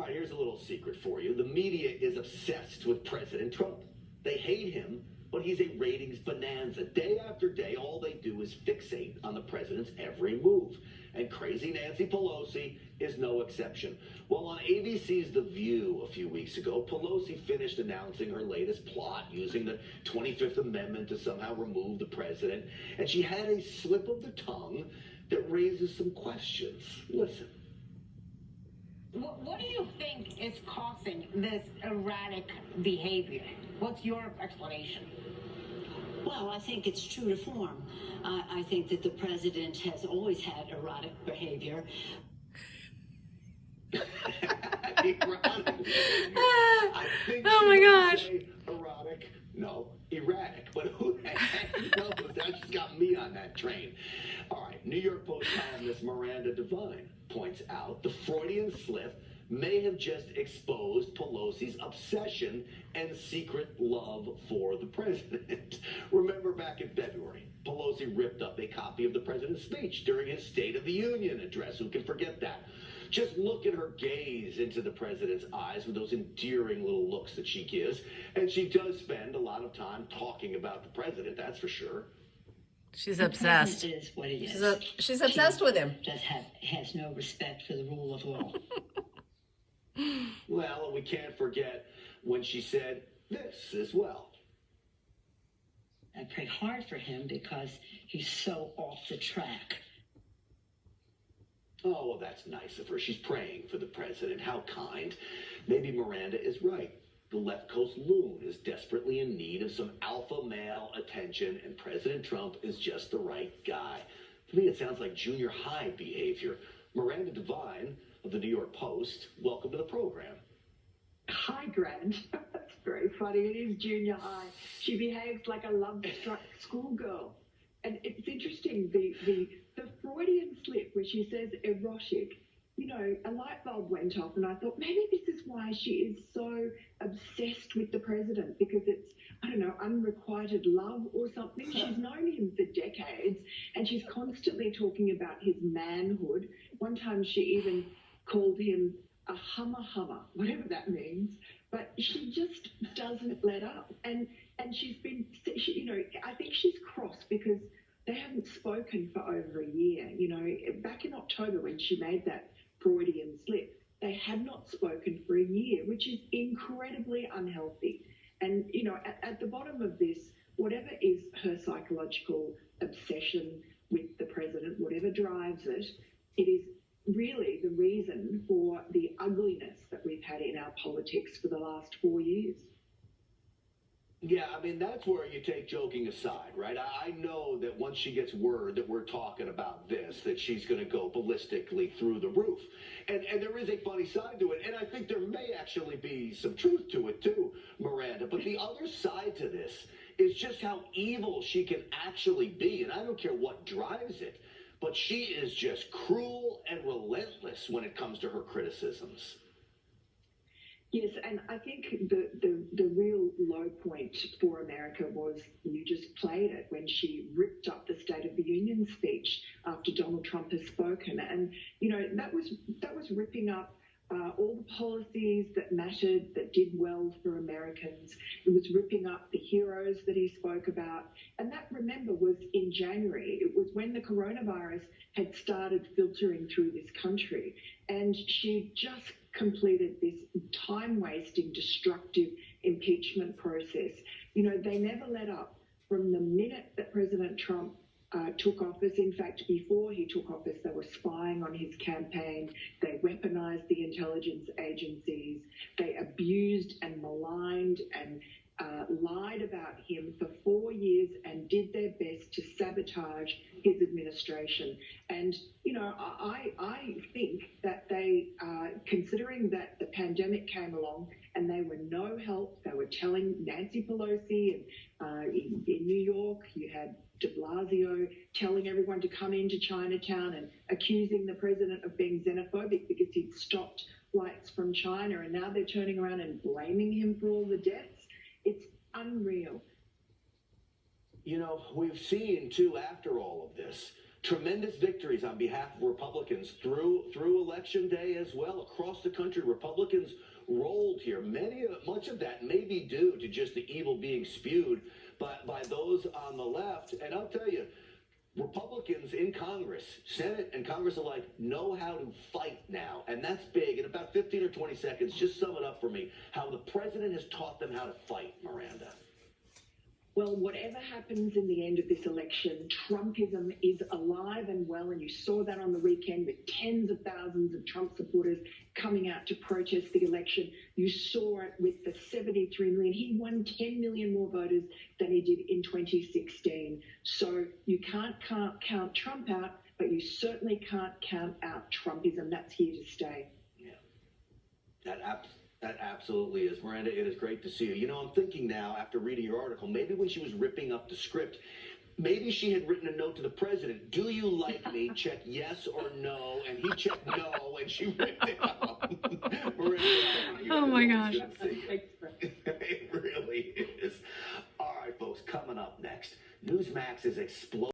right, here's a little secret for you. The media is obsessed with President Trump. They hate him, but he's a ratings bonanza. Day after day, all they do is fixate on the president's every move. And crazy Nancy Pelosi is no exception. Well, on ABC's The View a few weeks ago, Pelosi finished announcing her latest plot using the 25th Amendment to somehow remove the president. And she had a slip of the tongue that raises some questions. Listen. What do you think is causing this erratic behavior? What's your explanation? Well, I think it's true to form. I think that the president has always had erotic behavior. Oh my gosh. Erotic? No, erratic. But who the heck knows? That just got me on that train. All right, New York Post columnist Miranda Devine points out the Freudian slip may have just exposed Pelosi's obsession and secret love for the president. Remember back in February, Pelosi ripped up a copy of the president's speech during his State of the Union address. Who can forget that? Just look at her gaze into the president's eyes with those endearing little looks that she gives. And she does spend a lot of time talking about the president, that's for sure. She's obsessed. The president is what he is. She's obsessed with him. Has no respect for the rule of law. Well, we can't forget when she said this as well. I pray hard for him because he's so off the track. Oh, well, that's nice of her. She's praying for the president. How kind. Maybe Miranda is right. The left coast loon is desperately in need of some alpha male attention, and President Trump is just the right guy. To me, it sounds like junior high behavior. Miranda Devine of the New York Post, welcome to the program. Hi, Grant. That's very funny. It is junior high. She behaves like a love-struck schoolgirl. And it's interesting, the Freudian slip where she says erotic, you know, a light bulb went off and I thought maybe this is why she is so obsessed with the president, because it's, I don't know, unrequited love or something. She's known him for decades and she's constantly talking about his manhood. One time she even called him a hummer, whatever that means. But she just doesn't let up. And she's been, you know, I think she's cross because they haven't spoken for over a year. You know, back in October when she made that Freudian slip, they had not spoken for a year, which is incredibly unhealthy. And, you know, at the bottom of this, whatever is her psychological obsession with the president, whatever drives it, it is really the reason for the ugliness that we've had in our politics for the last 4 years. Yeah, I mean, that's where you take joking aside, right? I know that once she gets word that we're talking about this, that she's going to go ballistically through the roof. And there is a funny side to it, and I think there may actually be some truth to it too, Miranda. But the other side to this is just how evil she can actually be, and I don't care what drives it, but she is just cruel and relentless when it comes to her criticisms. Yes, and I think the real low point for America was, you just played it, when she ripped up the State of the Union speech after Donald Trump has spoken. And, you know, that was ripping up all the policies that mattered, that did well for Americans. It was ripping up the heroes that he spoke about. And that, remember, was in January. It was when the coronavirus had started filtering through this country. And she just completed this time-wasting, destructive impeachment process. You know, they never let up from the minute that President Trump took office. In fact, before he took office, they were spying on his campaign. They weaponized the intelligence agencies. They abused and maligned and lied about him for 4 years and did their best to sabotage his administration. And, you know, I think that they, considering that the pandemic came along and they were no help, they were telling Nancy Pelosi, and in New York, you had de Blasio telling everyone to come into Chinatown and accusing the president of being xenophobic because he'd stopped flights from China, and now they're turning around and blaming him for all the deaths. It's unreal. You know, we've seen, too, after all of this, tremendous victories on behalf of Republicans through Election Day as well. Across the country, Republicans rolled here. Much of that may be due to just the evil being spewed by those on the left. And I'll tell you, Republicans in Congress, Senate and Congress alike, know how to fight now. And that's big. In about 15 or 20 seconds, just sum it up for me, how the president has taught them how to fight, Miranda. Well, whatever happens in the end of this election, Trumpism is alive and well, and you saw that on the weekend with tens of thousands of Trump supporters coming out to protest the election. You saw it with the 73 million. He won 10 million more voters than he did in 2016. So you can't count Trump out, but you certainly can't count out Trumpism. That's here to stay. Yeah, that absolutely is. Miranda, it is great to see you. You know, I'm thinking now, after reading your article, maybe when she was ripping up the script, maybe she had written a note to the president. Do you like me? Check yes or no. And he checked no, and she ripped it up. Miranda, Oh my gosh. It really is. All right, folks, coming up next, Newsmax is exploding.